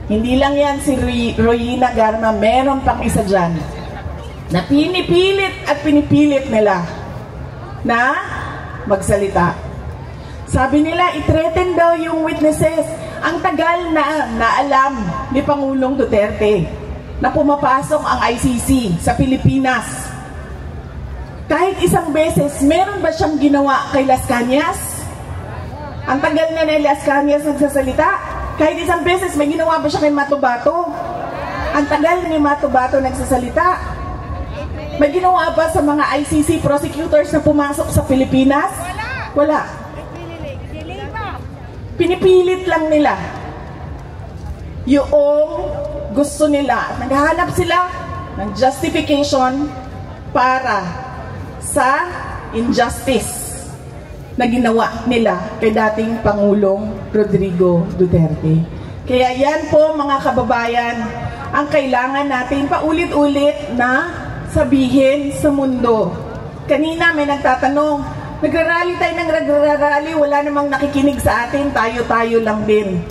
Hindi lang yan si Royina Garma, meron pang isa dyan na pinipilit at pinipilit nila na magsalita. Sabi nila, i-threaten daw yung witnesses. Ang tagal na alam ni Pangulong Duterte na pumapasok ang ICC sa Pilipinas. Kahit isang beses, meron ba siyang ginawa kay Las Cañas? Ang tagal na ni Las Cañas nagsasalita. Kahit isang beses, may ginawa ba siya kay Matubato? Ang tagal ni Matubato nagsasalita. May ginawa ba sa mga ICC prosecutors na pumasok sa Pilipinas? Wala. Pinipilit lang nila yung gusto nila. Naghahanap sila ng justification para sa injustice na ginawa nila kay dating Pangulong Rodrigo Duterte. Kaya yan po mga kababayan, ang kailangan natin paulit-ulit na sabihin sa mundo. Kanina may nagtatanong, nagrarally tayo ng nagrarally, wala namang nakikinig sa atin, tayo-tayo lang din.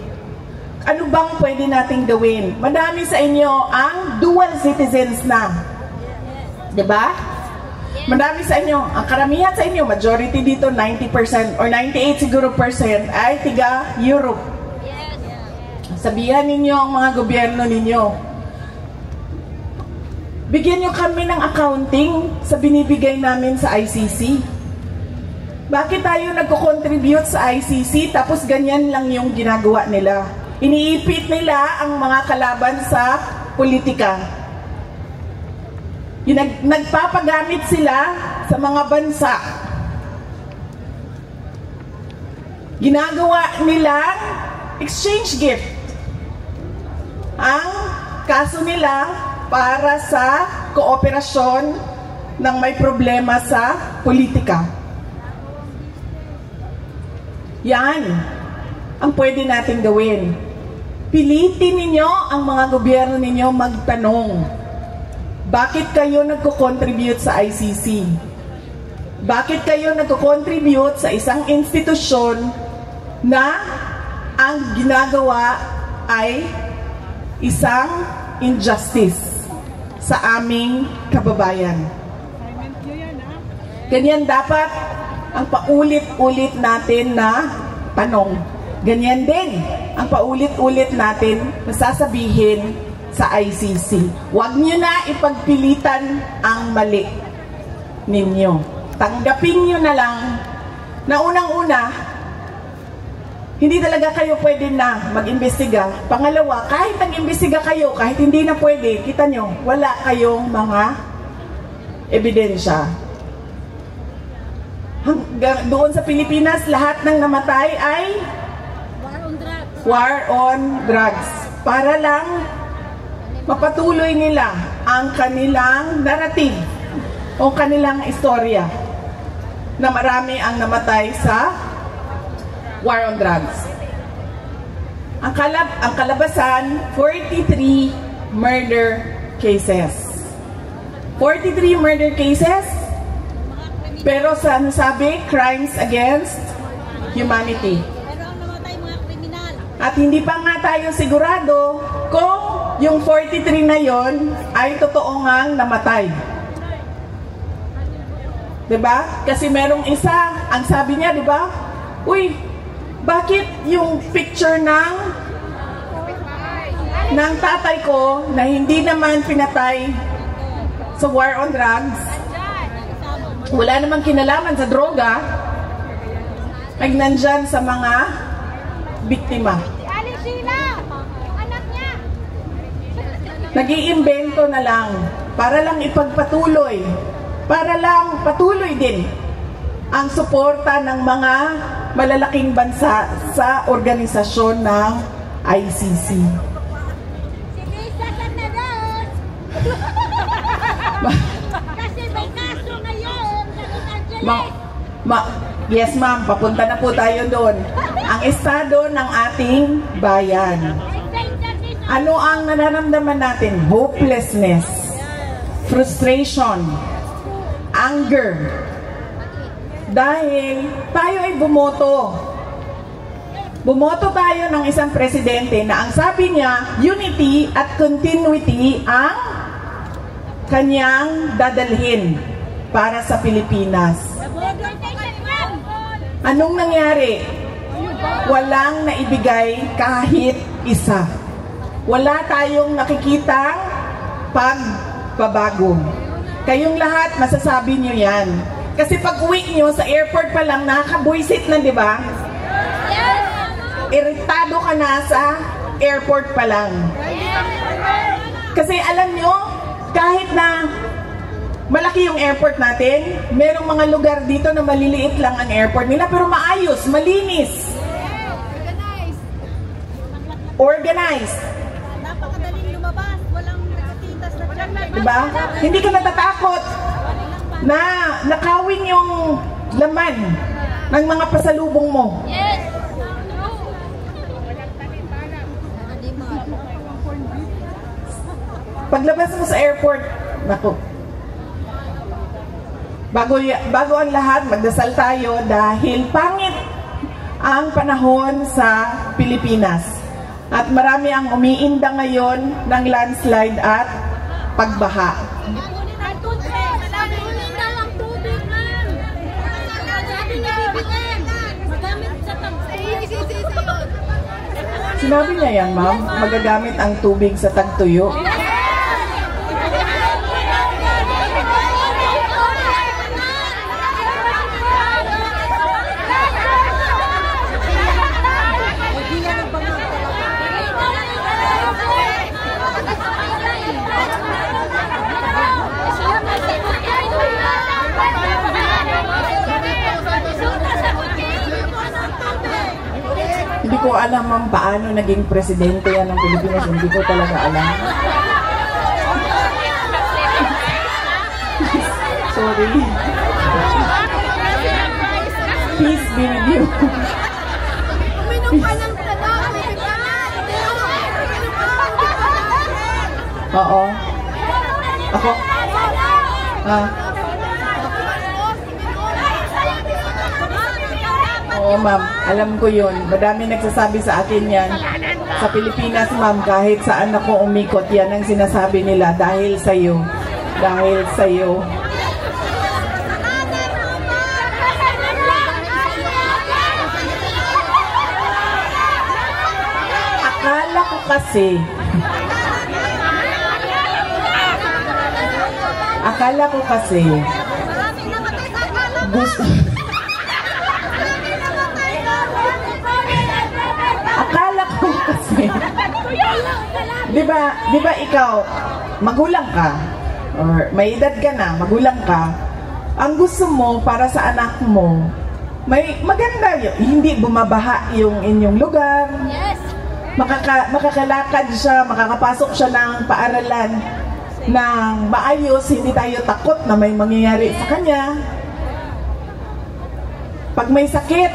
Ano bang pwede nating gawin? Madami sa inyo ang dual citizens na. Diba? Madami sa inyo, ang karamihan sa inyo, majority dito, 90% or 98 siguro % ay tiga Europe. Sabihan ninyo ang mga gobyerno ninyo, bigyan nyo kami ng accounting sa binibigay namin sa ICC. Bakit tayo nagko-contribute sa ICC tapos ganyan lang yung ginagawa nila? Iniipit nila ang mga kalaban sa politika. Nagpapagamit sila sa mga bansa. Ginagawa nilang exchange gift. Ang kaso nila para sa kooperasyon ng may problema sa politika. Yan ang pwede natin gawin. Pilitin ninyo ang mga gobyerno ninyo magtanong, bakit kayo nagko-contribute sa ICC? Bakit kayo nagko-contribute sa isang institusyon na ang ginagawa ay isang injustice sa aming kababayan? Ganyan dapat ang paulit-ulit natin na tanong. Ganyan din ang paulit-ulit natin na sasabihin sa ICC. Huwag nyo na ipagpilitan ang mali ninyo. Tanggapin nyo na lang na unang-una, hindi talaga kayo pwede na mag-imbestiga. Pangalawa, kahit nag-imbestiga kayo, kahit hindi na pwede, kita nyo, wala kayong mga ebidensya. Doon sa Pilipinas, lahat ng namatay ay war on drugs. Para lang mapatuloy nila ang kanilang narrative o kanilang istorya na marami ang namatay sa war on drugs. Ang kalabasan, 43 murder cases. 43 murder cases, pero sa ano sabi? Crimes against humanity. At hindi pa nga tayo sigurado kung yung 43 na yon ay totoo ngang namatay. Diba? Kasi merong isa, ang sabi niya, diba? Uy, bakit yung picture ng tatay ko na hindi naman pinatay sa war on drugs, wala namang kinalaman sa droga, ay nandyan sa mga biktima. Nag-iimbento na lang para lang ipagpatuloy, para lang patuloy din ang suporta ng mga malalaking bansa sa organisasyon ng ICC. Kasi may kaso ngayon sa Los Angeles. Yes ma'am, papunta na po tayo doon. Ang estado ng ating bayan. Ano ang nararamdaman natin? Hopelessness, frustration, anger. Dahil tayo ay bumoto. Bumoto tayo ng isang presidente na ang sabi niya, unity at continuity ang kanyang dadalhin para sa Pilipinas. Anong nangyari? Walang naibigay kahit isa. Wala tayong nakikitang pagbabago. Kayong lahat, masasabi niyo yan. Kasi pag uwi nyo sa airport pa lang, nakakabuisit na, di ba? Iritado ka na sa airport pa lang. Kasi alam nyo, kahit na malaki yung airport natin, merong mga lugar dito na maliliit lang ang airport nila, pero maayos, malinis. Organized. Napakadaling lumabas, walang nagtitas na dyan. Diba? Hindi ka natatakot na nakawin yung laman ng mga pasalubong mo. Yes! Paglabas mo sa airport, naku, bago ang lahat, magdasal tayo dahil pangit ang panahon sa Pilipinas. At marami ang umiinda ngayon ng landslide at pagbaha. Sinabi niya yan, ma'am, magagamit ang tubig sa tagtuyo. Hindi ko alam ma'am paano naging presidente yan ng Pilipinas. Hindi ko talaga alam. Sorry. Peace be with you. Uminom ka ng tanong. Oo. Ako? Oo ma'am, alam ko yun. Madami nagsasabi sa akin yan. Sa Pilipinas ma'am, kahit saan ako umikot, yan ang sinasabi nila. Dahil sa'yo. Dahil sa'yo. Akala ko kasi gusto Di ba ikaw, magulang ka, or may edad ka na, magulang ka, ang gusto mo para sa anak mo, maganda yun, hindi bumabaha yung inyong lugar, makakalakad siya, makakapasok siya ng paaralan ng maayos, hindi tayo takot na may mangyayari sa kanya. Pag may sakit,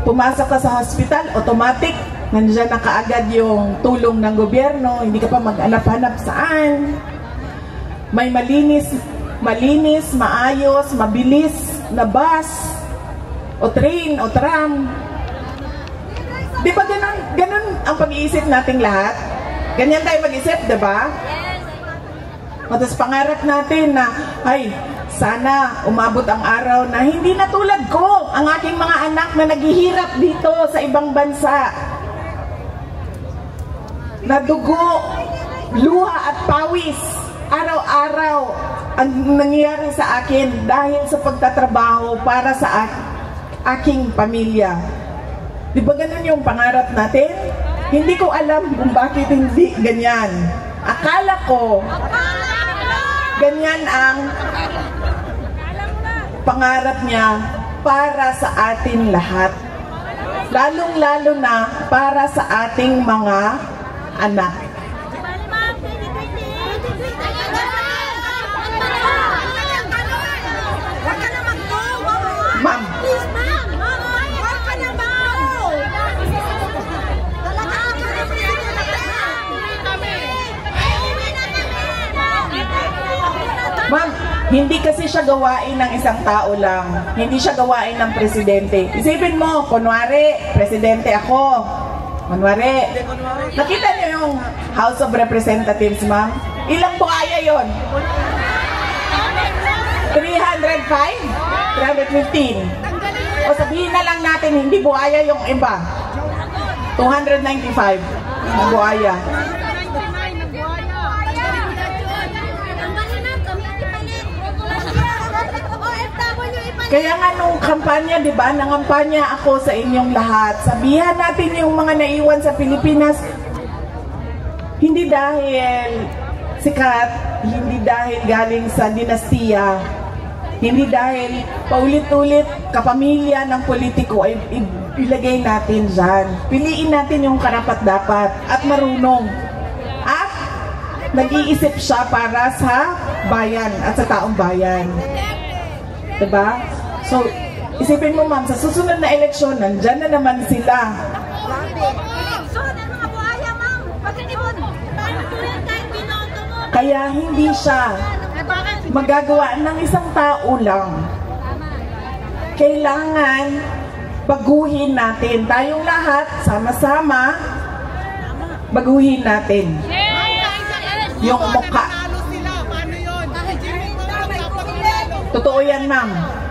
pumasok ka sa hospital, automatic, nandiyan na kaagad yung tulong ng gobyerno, hindi ka pa mag-hanap-hanap saan. May malinis, maayos, mabilis na bus, o train, o tram. Di ba ganun ang pag-iisip nating lahat? Ganyan tayo mag-isip, di ba? Tapos pangarap natin na, ay, sana umabot ang araw na hindi na tulad ko ang aking mga anak na naghihirap dito sa ibang bansa. Na dugo, luha at pawis, araw-araw ang nangyayari sa akin dahil sa pagtatrabaho para sa aking pamilya. Di ba ganun yung pangarap natin? Hindi ko alam kung bakit hindi ganyan. Akala ko ganyan ang pangarap niya para sa atin lahat. Lalong-lalo na para sa ating mga anak. Ma'am. Ma'am, hindi kasi siya gawain ng isang tao lang. Hindi siya gawain ng presidente. Isipin mo, kunwari, presidente ako. Kunwari, nakita niyo yung House of Representatives, ma'am? Ilang buhaya yon? 305? 315? O sabihin na lang natin, hindi buhaya yung iba. 295 na buhaya. Kaya nga nung kampanya, di ba, nangampanya ako sa inyong lahat. Sabihan natin yung mga naiwan sa Pilipinas, hindi dahil sikat, hindi dahil galing sa dinastiya, hindi dahil paulit-ulit kapamilya ng politiko ay ilagay natin dyan. Piliin natin yung karapat-dapat at marunong. At nag-iisip siya para sa bayan at sa taong bayan. Diba? So, isipin mo ma'am, sa susunod na eleksyon, nandyan na naman sila. Kaya hindi siya magagawa ng isang tao lang. Kailangan baguhin natin. Tayong lahat, sama-sama, baguhin natin yung mukha. Totoo yan, ma'am.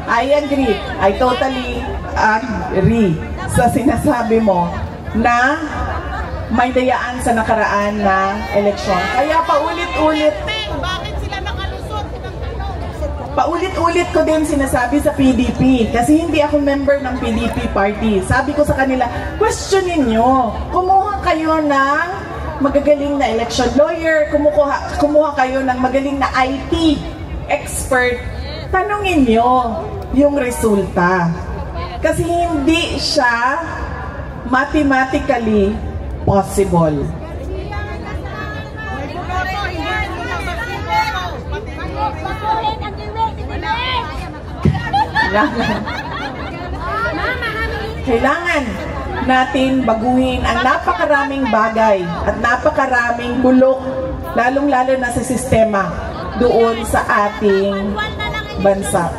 I agree. I totally agree sa sinasabi mo na may dayaan sa nakaraan na eleksyon. Kaya paulit-ulit, paulit-ulit ko din sinasabi sa PDP kasi hindi ako member ng PDP party. Sabi ko sa kanila, questionin nyo. Kumuha kayo ng magagaling na election lawyer, kumuha kayo ng magaling na IT expert. Tanungin nyo yung resulta. Kasi hindi siya mathematically possible. Kailangan natin baguhin ang napakaraming bagay at napakaraming bulok, lalong-lalo na sa sistema doon sa ating bansa.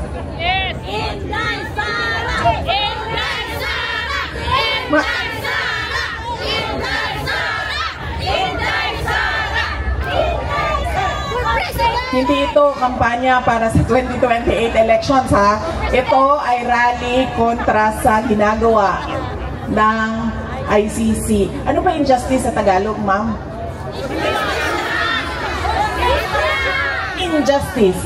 Hindi ito kampanya para sa 2028 elections, ha? Ito ay rally kontra sa ginagawa ng ICC. Ano ba injustice sa Tagalog, ma'am? Injustice.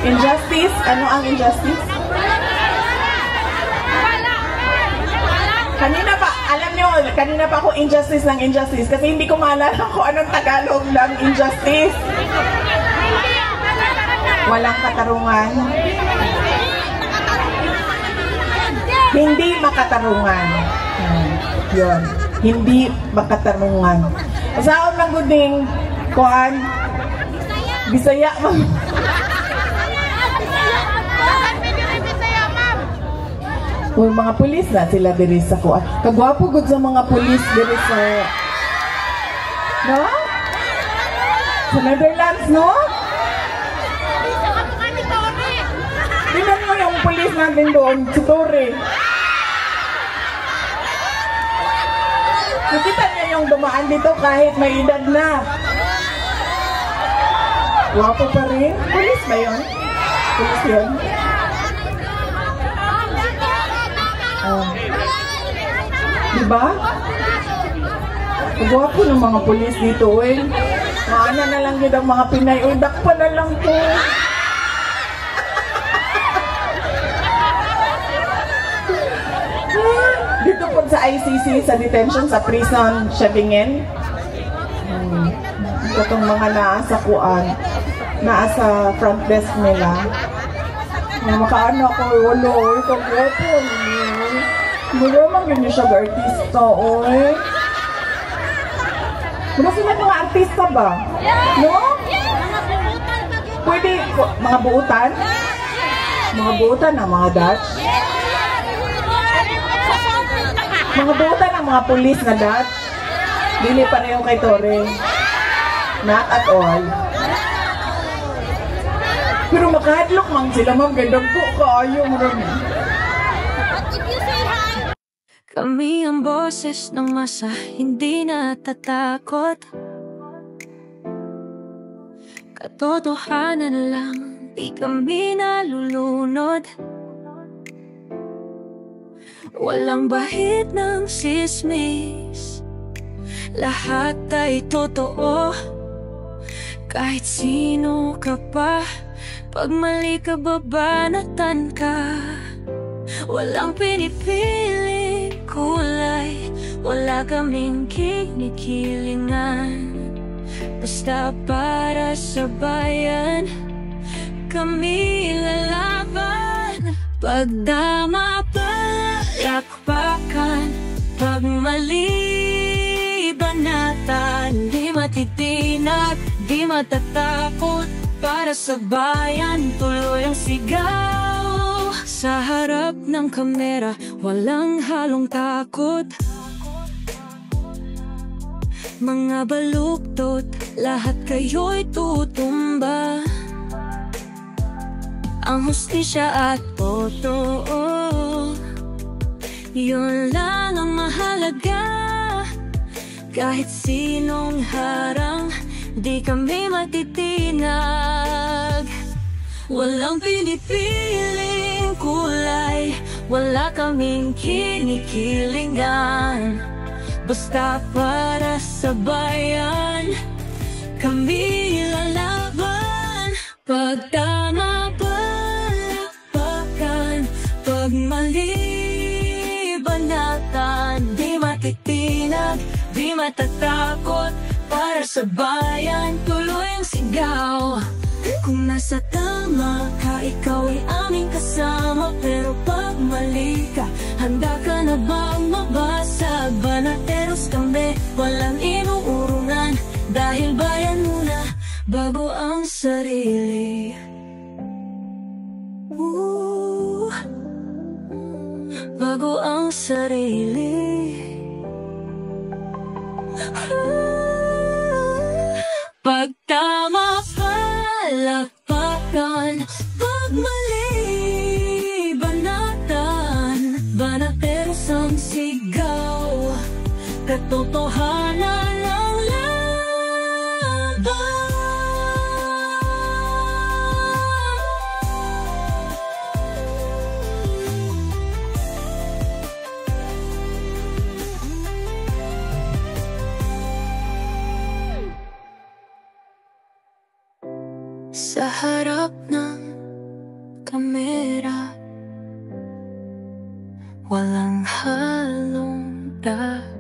Injustice? Ano ang injustice? Kanina pa, alam nyo, kanina pa ako injustice ng injustice kasi hindi ko maalala kung anong Tagalog ng injustice. Walang katarungan. Hindi makatarungan. Yun. Hindi makatarungan. Saan ng guding kuan? Bisaya mo. Uy, mga pulis na sila diri sa kuan. Kagwapo gud sa mga pulis diri sa... No? Sa Netherlands, no? Tingnan mo yung pulis natin doon, si Tore. Nakita niya yung dumaan dito kahit may edad na. Wapo pa rin. Pulis ba yun? Pulis yun? Diba? Wapo ng mga pulis dito eh. Maana na lang yun ang mga Pinay. Uy, dakpa na lang po. Dito po sa ICC, sa detention, sa prison, Siabingin. Ito itong mga naasa kuan, naasa front desk nila. Makaanak ko, wala, ito po. Mura man yun siya artista, oy. Mura sila mga artista ba? No? Pwede, mga buutan? Mga buutan ng mga Dutch? Mga buutan ng mga pulis na Dutch? Dili pareho kay Tore. Not at all. Pero makahadlok man sila, ma'am. Gandang po kaayo. Kami ang boses ng masa, hindi natatakot. Katotohanan lang, di kami nalulunod. Walang bahid ng sismis, lahat ay totoo. Kahit sino ka pa, pag mali ka babanatan ka. Walang pinipiling kulay, wala kaming kinikilingan. Basta para sa bayan, kami lalaban. Pagdama palakpakan, pag mali banatan. Di matitinag, di matatakot, para sa bayan tuloy ang sigaw. Sa harap ng kamera, walang halong takot. Mga baluktot, lahat kayo'y tutumba. Ang hustisya at totoo, yun lang ang mahalaga. Kahit sinong harang, di kami matitinag. Walang pinipiling kulay, wala kaming kinikilingan. Basta para sa bayan, kami lalaban. Pag tama palakpakan, pag mali banatan. Di matitinag, di matatakot, para sa bayan tuloy ang sigaw. Kung nasa tama ka, ikaw ay aming kasama. Pero pag mali ka, handa ka na bang mabasag? Banateros kami, walang inuurungan. Dahil bayan muna, bago ang sarili. Bago ang sarili. Pag tama palakpakan, pag mali banatan. Banateros ang sigaw, katotohanan ang laban. Sa harap ng kamera, walang halong kita.